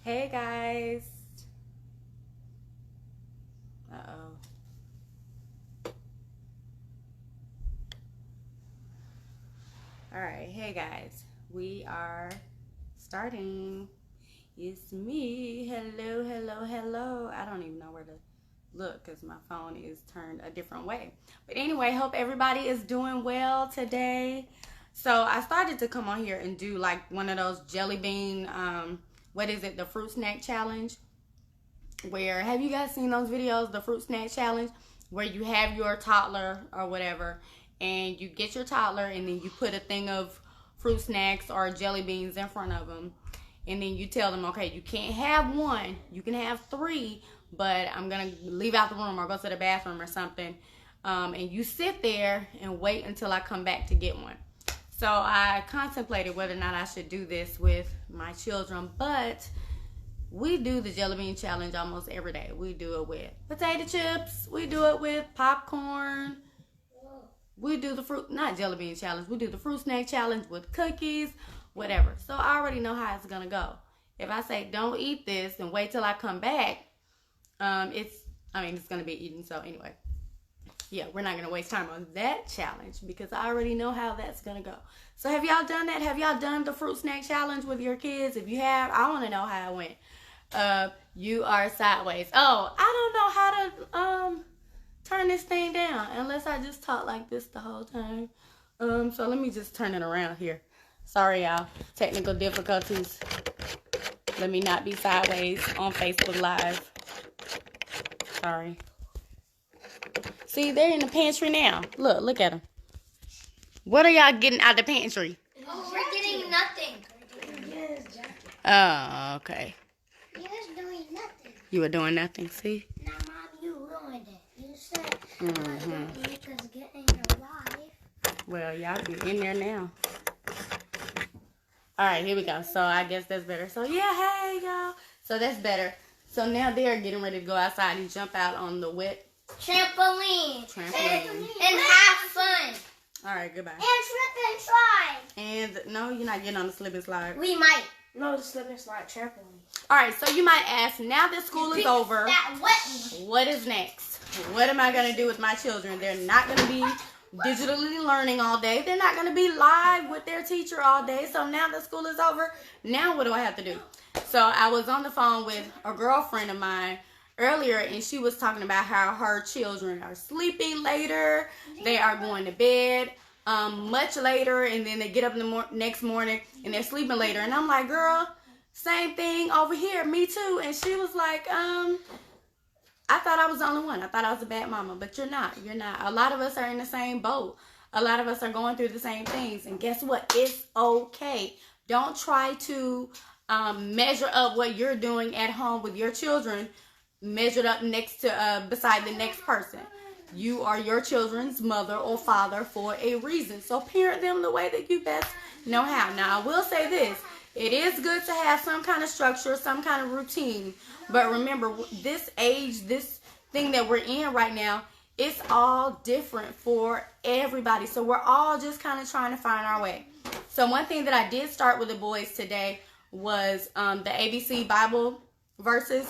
Hey guys. Uh-oh. Alright, hey guys. We are starting. It's me. Hello, hello, hello. I don't even know where to look because my phone is turned a different way. But anyway, hope everybody is doing well today. So I started to come on here and do like one of those jelly bean, the fruit snack challenge. Where, have you guys seen those videos, the fruit snack challenge, where you have your toddler or whatever, and you get your toddler and then you put a thing of fruit snacks or jelly beans in front of them, and then you tell them, okay, you can't have one, you can have three, but I'm gonna leave out the room or go to the bathroom or something, and you sit there and wait until I come back to get one. So I contemplated whether or not I should do this with my children, but we do the jelly bean challenge almost every day. We do it with potato chips. We do it with popcorn. We do the not jelly bean challenge. We do the fruit snack challenge with cookies, whatever. So I already know how it's going to go. If I say don't eat this and wait till I come back, it's going to be eaten. So anyway, yeah, we're not going to waste time on that challenge because I already know how that's going to go. So have y'all done that? Have y'all done the fruit snack challenge with your kids? If you have, I want to know how it went. You are sideways. Oh, I don't know how to turn this thing down unless I just talk like this the whole time. So let me just turn it around here. Sorry, y'all. Technical difficulties. Let me not be sideways on Facebook Live. Sorry. See, they're in the pantry now. Look at them. What are y'all getting out of the pantry? Oh, we're getting nothing. Oh, okay. You was doing nothing. You were doing nothing, see? Now, Mom, you ruined it. You said don't make us get in your life. Well, y'all be in there now. All right, here we go. So I guess that's better. So yeah, hey y'all. So that's better. So now they're getting ready to go outside and jump out on the wet trampoline. And have fun. All right, goodbye. And slip and slide. And no, you're not getting on the slip and slide. We might. No, the slip and slide trampoline. All right, so you might ask, now that school is over, that wet one. what is next? What am I going to do with my children? They're not going to be digitally learning all day. They're not going to be live with their teacher all day. So now that school is over, now what do I have to do? So I was on the phone with a girlfriend of mine earlier, and she was talking about how her children are sleeping later. They are going to bed much later, and then they get up in the next morning and they're sleeping later. And I'm like, girl, same thing over here, me too. And she was like, I thought I was the only one. I thought I was a bad mama, but you're not. You're not. A lot of us are in the same boat. A lot of us are going through the same things. And guess what? It's okay. Don't try to measure up what you're doing at home with your children, measured up next to beside the next person. You are your children's mother or father for a reason. So parent them the way that you best know how. Now, I will say this. It is good to have some kind of structure, some kind of routine. But remember, this age, this thing that we're in right now, it's all different for everybody. So we're all just kind of trying to find our way. So one thing that I did start with the boys today was the ABC Bible verses.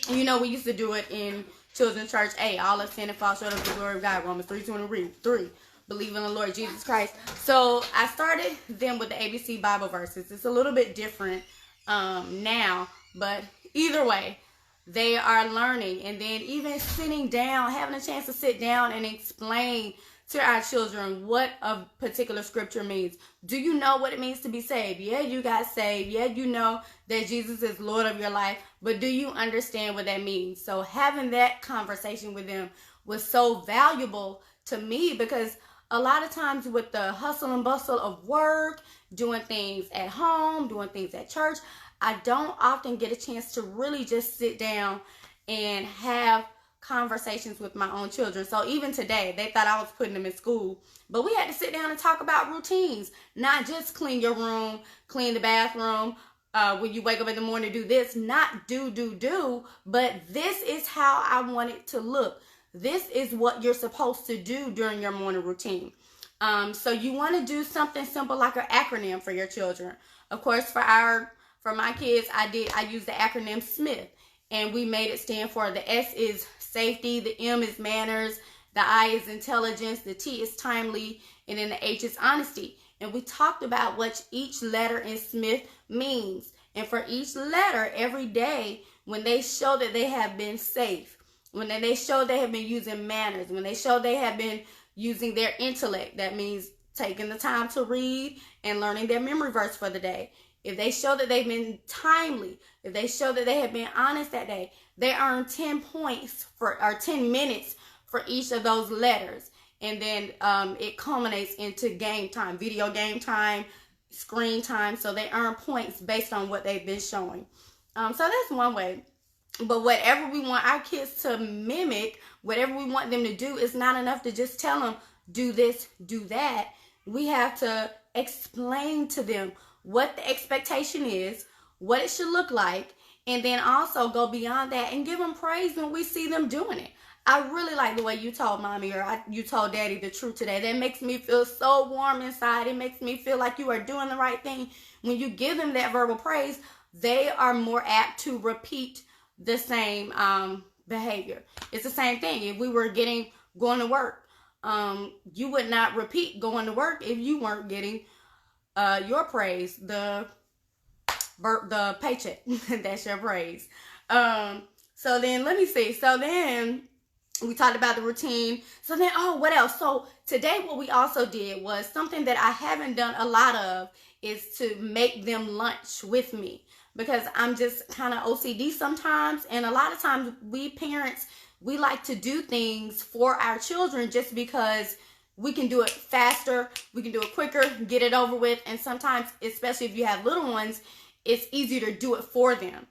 You know, we used to do it in children's church. All of sin and fall short of the glory of God. Romans 3:23. Believe in the Lord Jesus Christ. So I started them with the ABC Bible verses. It's a little bit different now, but either way, they are learning. And then even sitting down, having a chance to sit down and explain to our children what a particular scripture means. Do you know what it means to be saved? Yeah, you got saved. Yeah, you know that Jesus is Lord of your life. But do you understand what that means? So having that conversation with them was so valuable to me, because a lot of times with the hustle and bustle of work, doing things at home, doing things at church, I don't often get a chance to really just sit down and have conversations with my own children. So even today, they thought I was putting them in school, but we had to sit down and talk about routines, not just clean your room, clean the bathroom, when you wake up in the morning, do this, not do, but this is how I want it to look. This is what you're supposed to do during your morning routine. So you want to do something simple like an acronym for your children. Of course, for our For my kids, I used the acronym SMITH, and we made it stand for the S is safety, the M is manners, the I is intelligence, the T is timely, and then the H is honesty. And we talked about what each letter in SMITH means. And for each letter, every day, when they show that they have been safe, when they show they have been using manners, when they show they have been using their intellect, that means taking the time to read and learning their memory verse for the day. If they show that they've been timely, if they show that they have been honest that day, they earn 10 points or 10 minutes for each of those letters. And then it culminates into game time, video game time, screen time. So they earn points based on what they've been showing. So that's one way. But whatever we want our kids to mimic, whatever we want them to do, is not enough to just tell them, do this, do that. We have to explain to them what the expectation is, what it should look like, and then also go beyond that and give them praise when we see them doing it. I really like the way you told mommy or you told daddy the truth today. That makes me feel so warm inside. It makes me feel like you are doing the right thing. When you give them that verbal praise, they are more apt to repeat the same behavior. It's the same thing. If we were going to work, you would not repeat going to work if you weren't getting your praise, the paycheck. That's your praise. So then let me see. So then we talked about the routine. So then, what else? So today what we also did was something that I haven't done a lot of, is to make them lunch with me, because I'm just kind of OCD sometimes. And a lot of times we parents, we like to do things for our children just because we can do it faster, we can do it quicker, get it over with. And sometimes, especially if you have little ones, it's easier to do it for them.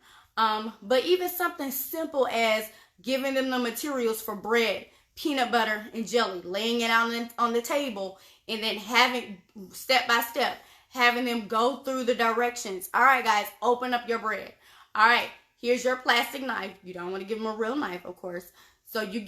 But even something simple as giving them the materials for bread, peanut butter, and jelly, laying it out on the table, and then having step by step, having them go through the directions. All right, guys, open up your bread. All right, here's your plastic knife. You don't want to give them a real knife, of course. So you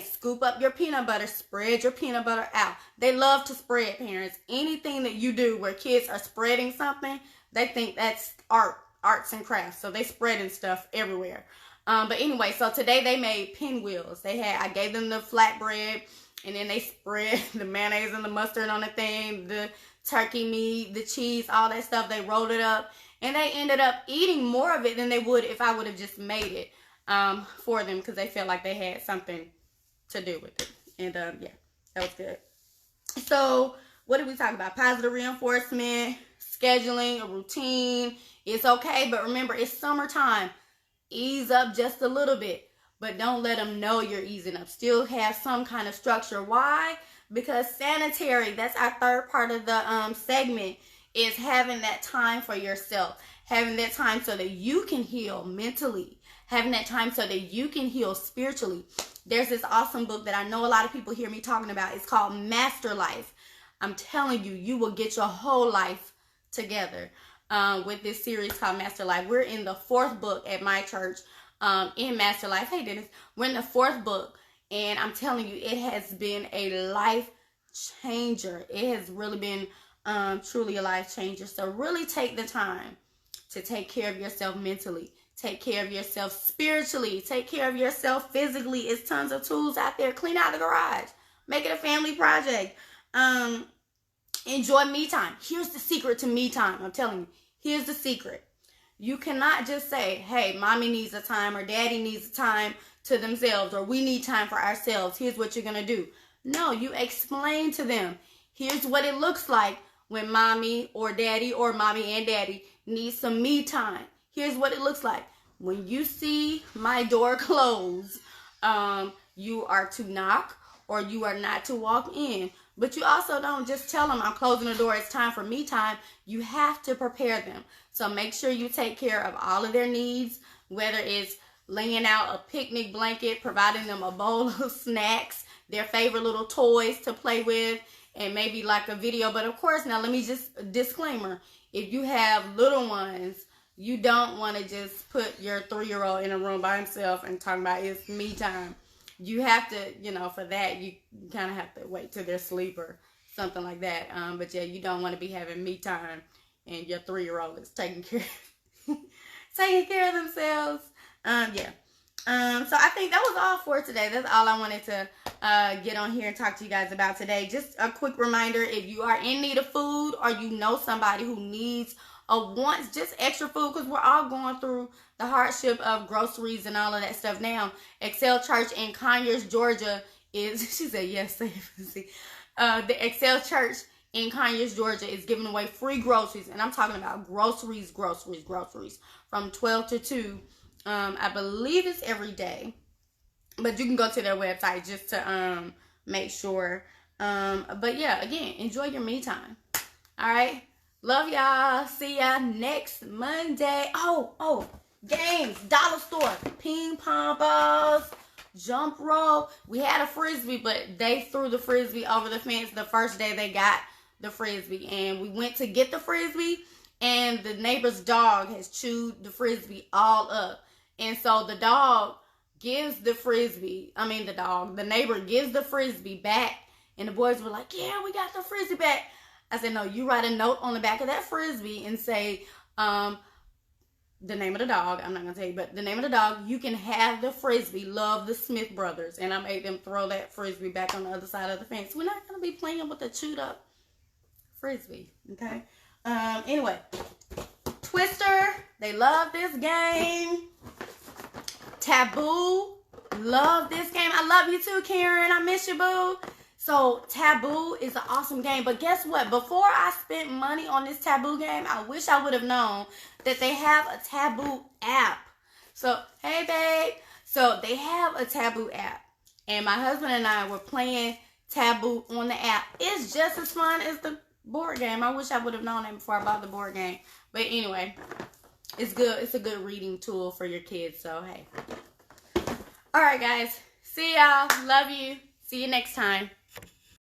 scoop up your peanut butter, spread your peanut butter out. They love to spread, parents. Anything that you do where kids are spreading something, they think that's arts and crafts. So they spreading stuff everywhere. But anyway, so today they made pinwheels. I gave them the flatbread, and then they spread the mayonnaise and the mustard on the thing, the turkey meat, the cheese, all that stuff. They rolled it up, and they ended up eating more of it than they would if I would have just made it for them, because they felt like they had something to do with it. And yeah, that was good. So what did we talk about? Positive reinforcement, scheduling, a routine. It's okay, but remember, it's summertime. Ease up just a little bit, but don't let them know you're easing up. Still have some kind of structure. Why? Because sanitary, that's our third part of the segment, is having that time for yourself, having that time so that you can heal mentally, having that time so that you can heal spiritually. There's this awesome book that I know a lot of people hear me talking about. It's called Master Life. I'm telling you, you will get your whole life together with this series called Master Life. We're in the 4th book at my church in Master Life. Hey, Dennis. We're in the 4th book, and I'm telling you, it has been a life changer. It has really been truly a life changer. So really take the time to take care of yourself mentally. Take care of yourself spiritually. Take care of yourself physically. It's tons of tools out there. Clean out the garage. Make it a family project. Enjoy me time. Here's the secret to me time. I'm telling you. Here's the secret. You cannot just say, hey, mommy needs a time or daddy needs a time to themselves, or we need time for ourselves. Here's what you're going to do. No, you explain to them. Here's what it looks like when mommy or daddy or mommy and daddy need some me time. Here's what it looks like. When you see my door closed, you are to knock or you are not to walk in. But you also don't just tell them, I'm closing the door, it's time for me time. You have to prepare them. So make sure you take care of all of their needs, whether it's laying out a picnic blanket, providing them a bowl of snacks, their favorite little toys to play with, and maybe like a video. But of course, now let me just, disclaimer, if you have little ones, you don't want to just put your 3-year-old in a room by himself and talk about it's me time. You have to, for that, you kind of have to wait till they're asleep or something like that. But yeah, you don't want to be having me time and your 3-year-old is taking care taking care of themselves. Yeah. So I think that was all for today. That's all I wanted to get on here and talk to you guys about today. Just a quick reminder, if you are in need of food or you know somebody who needs or wants just extra food, because we're all going through the hardship of groceries and all of that stuff now. Excel Church in Conyers, Georgia is, she said yes, see. The Excel Church in Conyers, Georgia is giving away free groceries. And I'm talking about groceries from 12 to 2. I believe it's every day, but you can go to their website just to make sure. But yeah, again, enjoy your me time. All right, love y'all. See y'all next Monday. Oh, games, dollar store, ping pong balls, jump rope. We had a frisbee, but they threw the frisbee over the fence the first day they got the frisbee, and we went to get the frisbee, and the neighbor's dog has chewed the frisbee all up. And so the dog gives the neighbor gives the frisbee back. And the boys were like, yeah, we got the frisbee back. I said, no, you write a note on the back of that frisbee and say the name of the dog. I'm not going to tell you, but the name of the dog. You can have the frisbee. Love, the Smith brothers. And I made them throw that frisbee back on the other side of the fence. We're not going to be playing with the chewed up frisbee. Okay? Anyway, Twister. They love this game. Taboo, love this game. I love you too, Karen. I miss you, boo. So Taboo is an awesome game. But guess what? Before I spent money on this Taboo game, I wish I would have known that they have a Taboo app. So, hey, babe. So they have a Taboo app. And my husband and I were playing Taboo on the app. It's just as fun as the board game. I wish I would have known that before I bought the board game. But anyway, it's good. It's a good reading tool for your kids. So, hey. All right, guys. See y'all. Love you. See you next time.